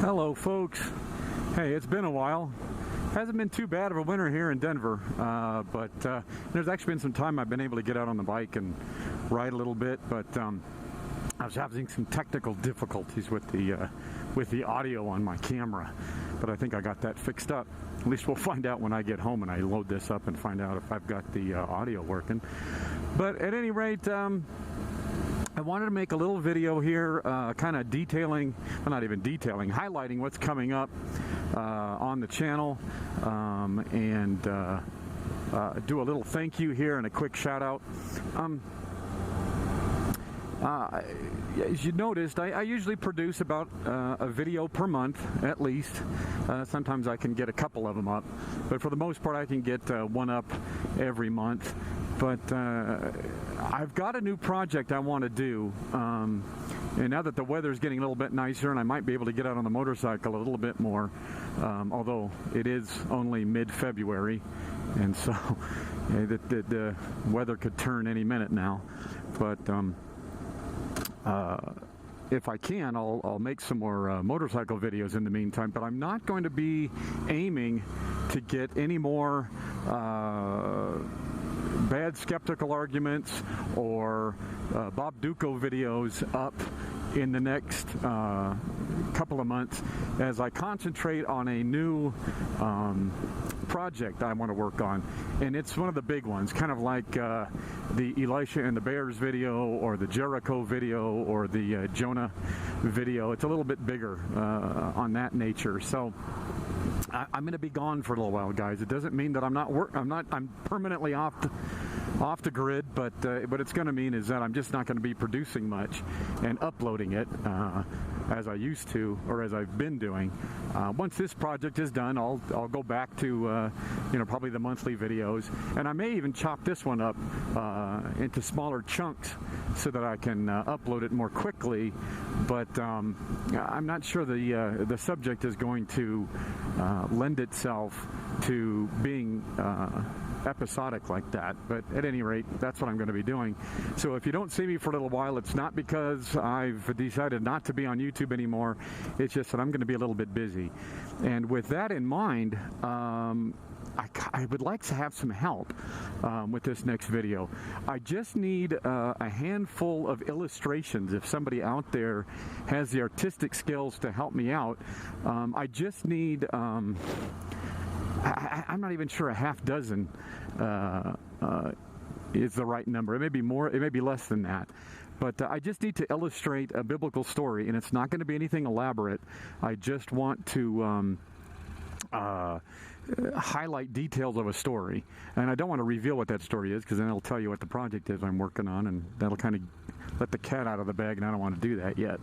Hello folks. Hey, it's been a while. Hasn't been too bad of a winter here in Denver, but there's actually been some time I've been able to get out on the bike and ride a little bit, but I was having some technical difficulties with the audio on my camera, but I think I got that fixed up. At least we'll find out when I get home and I load this up and find out if I've got the audio working. But at any rate, I wanted to make a little video here, kind of detailing, well, not even detailing, highlighting what's coming up on the channel, and do a little thank you here and a quick shout out. As you noticed, I usually produce about a video per month, at least. Sometimes I can get a couple of them up, but for the most part I can get one up every month. But I've got a new project I want to do, and now that the weather's getting a little bit nicer and I might be able to get out on the motorcycle a little bit more, although it is only mid-February, and so the weather could turn any minute now. But if I can, I'll make some more motorcycle videos in the meantime, but I'm not going to be aiming to get any more bad skeptical arguments or Bob Duco videos up in the next couple of months, as I concentrate on a new project I want to work on, and it's one of the big ones, kind of like the Elisha and the Bears video, or the Jericho video, or the Jonah video. It's a little bit bigger on that nature. So I'm going to be gone for a little while, guys. It doesn't mean that I'm permanently off the grid, but what it's going to mean is that I'm just not going to be producing much and uploading it as I used to, or as I've been doing. Once this project is done, I'll go back to probably the monthly videos, and I may even chop this one up into smaller chunks so that I can upload it more quickly. But I'm not sure the subject is going to lend itself to being episodic like that, but at any rate, that's what I'm going to be doing. So if you don't see me for a little while, it's not because I've decided not to be on YouTube anymore. It's just that I'm going to be a little bit busy. And with that in mind, I would like to have some help with this next video. I just need a handful of illustrations. If somebody out there has the artistic skills to help me out, I just need I'm not even sure a half dozen is the right number. It may be more, it may be less than that. But I just need to illustrate a biblical story, and it's not going to be anything elaborate. I just want to highlight details of a story. And I don't want to reveal what that story is, because then it'll tell you what the project is I'm working on, and that'll kind of let the cat out of the bag, and I don't want to do that yet.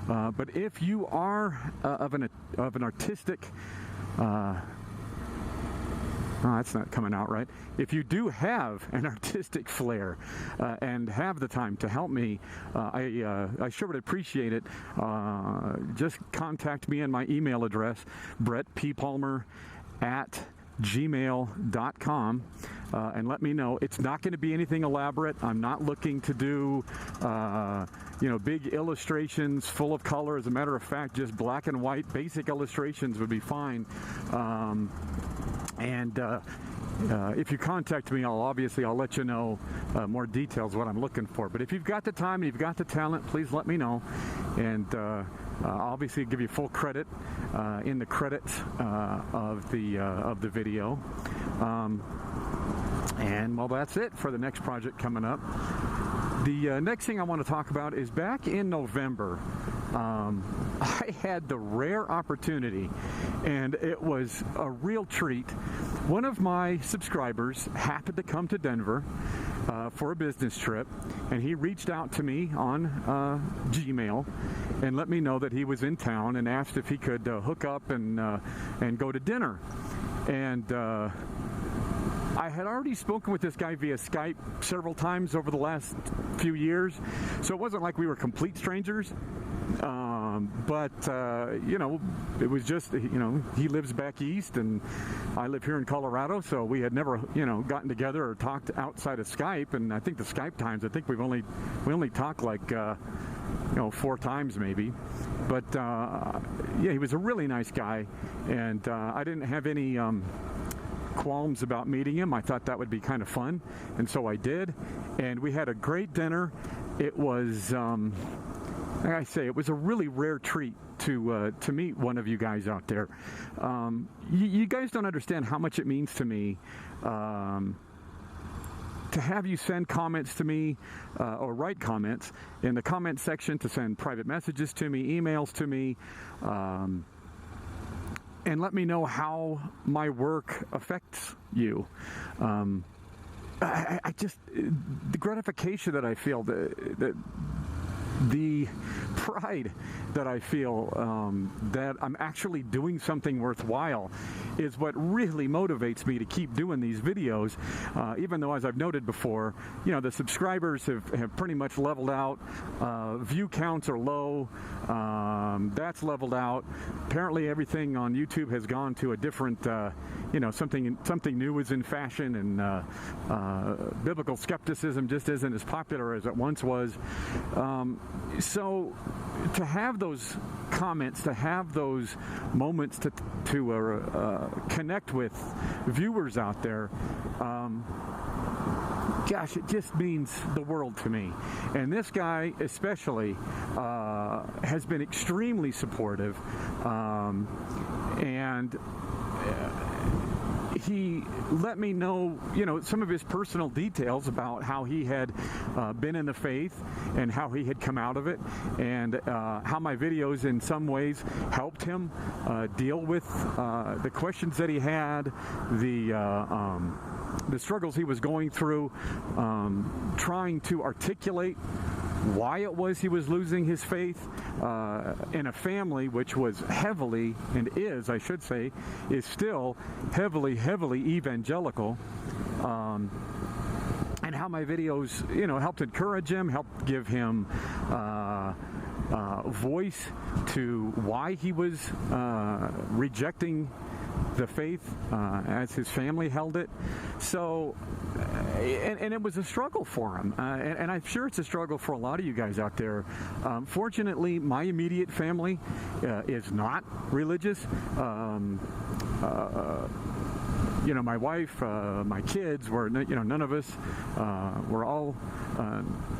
But if you are of an artistic... Oh, that's not coming out right. If you do have an artistic flair and have the time to help me, I sure would appreciate it. Just contact me on my email address, brettppalmer@gmail.com, and let me know. It's not going to be anything elaborate. I'm not looking to do big illustrations full of color. As a matter of fact, just black and white basic illustrations would be fine. If you contact me, I'll let you know more details what I'm looking for. But if you've got the time and you've got the talent, please let me know, and obviously give you full credit in the credits of the video. And well, that's it for the next project coming up. The next thing I want to talk about is back in November. I had the rare opportunity, and it was a real treat. One of my subscribers happened to come to Denver for a business trip, and he reached out to me on Gmail and let me know that he was in town and asked if he could hook up and go to dinner. And I had already spoken with this guy via Skype several times over the last few years, so it wasn't like we were complete strangers. But it was just, he lives back east and I live here in Colorado, so we had never, gotten together or talked outside of Skype. And I think the Skype times, we only talked like 4 times maybe. But yeah, he was a really nice guy, and I didn't have any qualms about meeting him. I thought that would be kind of fun, and so I did. And we had a great dinner. It was, like I say, it was a really rare treat to meet one of you guys out there. You guys don't understand how much it means to me to have you send comments to me or write comments in the comment section, to send private messages to me, emails to me, and let me know how my work affects you. I just, the gratification that I feel, the pride that I feel that I'm actually doing something worthwhile is what really motivates me to keep doing these videos, even though, as I've noted before, the subscribers have pretty much leveled out. View counts are low. That's leveled out. Apparently everything on YouTube has gone to a different, something new is in fashion, and biblical skepticism just isn't as popular as it once was. So to have those comments, to have those moments to connect with viewers out there, gosh, it just means the world to me. And this guy especially has been extremely supportive, and he let me know, some of his personal details about how he had been in the faith and how he had come out of it, and how my videos in some ways helped him deal with the questions that he had, the struggles he was going through, trying to articulate why it was he was losing his faith in a family which was heavily, and is, I should say, is still heavily evangelical, and how my videos, helped encourage him, helped give him voice to why he was rejecting the faith as his family held it. So, and it was a struggle for him, and I'm sure it's a struggle for a lot of you guys out there. Fortunately, my immediate family is not religious. My wife, my kids were, none of us were all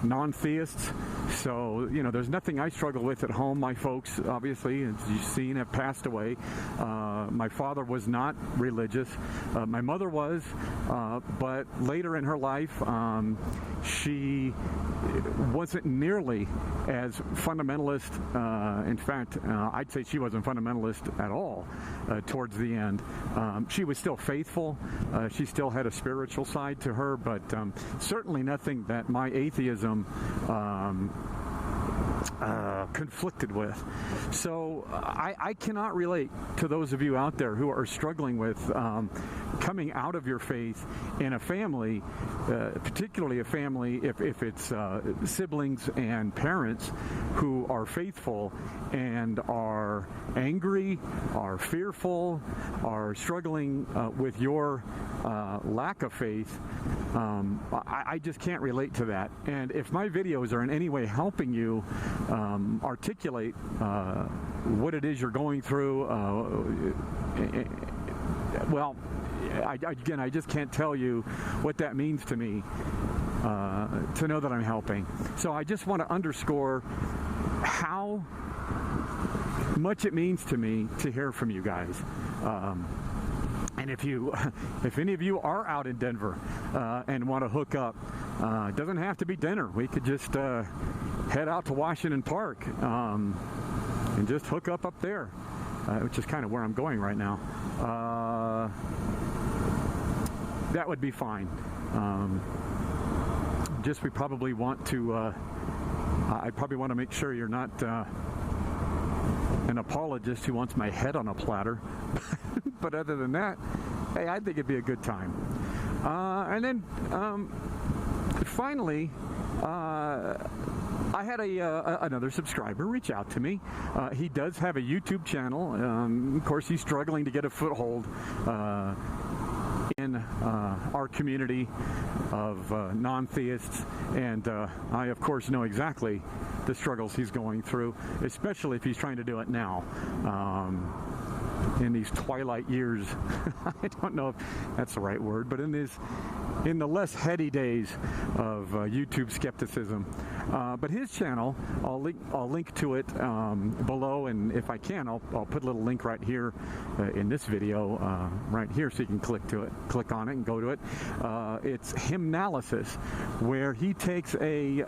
non-theists. So, there's nothing I struggle with at home. My folks, obviously, as you've seen, have passed away. My father was not religious. My mother was, but later in her life, she wasn't nearly as fundamentalist. In fact, I'd say she wasn't fundamentalist at all towards the end. She was still faithful. She still had a spiritual side to her, but certainly nothing that my atheism conflicted with. So I cannot relate to those of you out there who are struggling with coming out of your faith in a family, particularly a family if it's siblings and parents who are faithful and are angry, are fearful, are struggling with your lack of faith. I just can't relate to that. And if my videos are in any way helping you articulate what it is you're going through, well, again, I just can't tell you what that means to me to know that I'm helping. So I just want to underscore how much it means to me to hear from you guys. And if any of you are out in Denver and want to hook up, it doesn't have to be dinner. We could just head out to Washington Park and just hook up there, which is kind of where I'm going right now. That would be fine. Just we probably want to, I probably want to make sure you're not an apologist who wants my head on a platter. But other than that, hey, I think it'd be a good time. And then finally, I had another subscriber reach out to me. He does have a YouTube channel. Of course, he's struggling to get a foothold in our community of non-theists, and I, of course, know exactly the struggles he's going through, especially if he's trying to do it now. In these twilight years, I don't know if that's the right word, but in the less heady days of YouTube skepticism. But his channel, I'll link to it below, and if I can, I'll put a little link right here in this video, right here, so you can click on it and go to it. It's Hymnalysis, where he takes he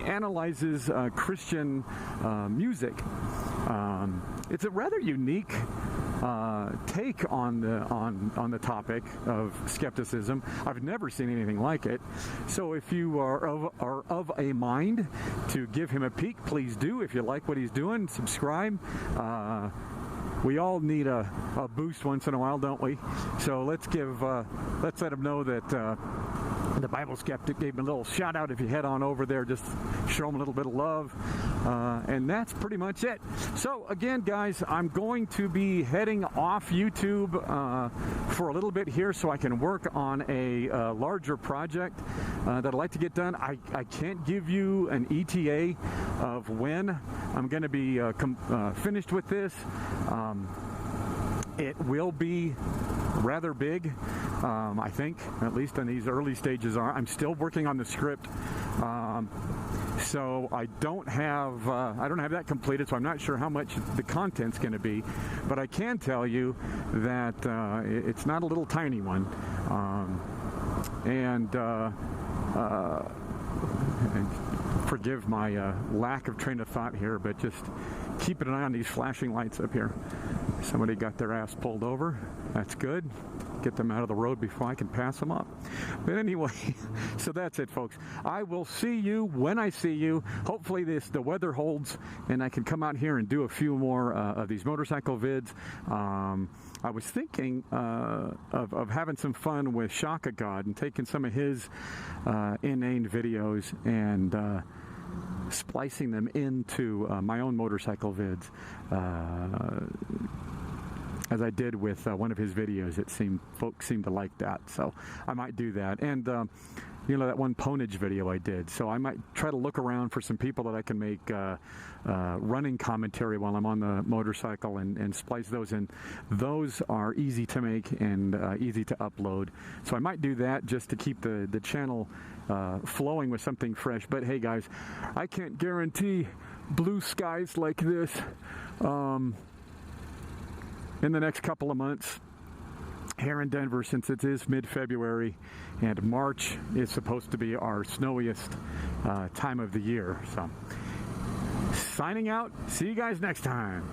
analyzes Christian music. It's a rather unique take on the topic of skepticism. I've never seen anything like it. So if you are of a mind to give him a peek, please do. If you like what he's doing, subscribe. We all need a boost once in a while, don't we? So let's let him know that the Bible Skeptic gave him a little shout out. If you head on over there, just show him a little bit of love. And that's pretty much it. So again, guys, I'm going to be heading off YouTube for a little bit here so I can work on a larger project that I'd like to get done. I can't give you an ETA of when I'm going to be finished with this. It will be rather big, I think, at least in these early stages. I'm still working on the script, so I don't have that completed, so I'm not sure how much the content's going to be, but I can tell you that it's not a little tiny one, and forgive my lack of train of thought here, but just keeping an eye on these flashing lights up here. Somebody got their ass pulled over. That's good. Get them out of the road before I can pass them up. But anyway, so that's it, folks. I will see you when I see you. Hopefully the weather holds and I can come out here and do a few more of these motorcycle vids. I was thinking of having some fun with Shaka God and taking some of his inane videos and splicing them into my own motorcycle vids, as I did with one of his videos. Folks seemed to like that, so I might do that. And that one ponage video I did, so I might try to look around for some people that I can make running commentary while I'm on the motorcycle and splice those in. Those are easy to make and easy to upload, so I might do that just to keep the channel flowing with something fresh. But hey, guys, I can't guarantee blue skies like this in the next couple of months here in Denver, since it is mid-February and March is supposed to be our snowiest time of the year. So signing out. See you guys next time.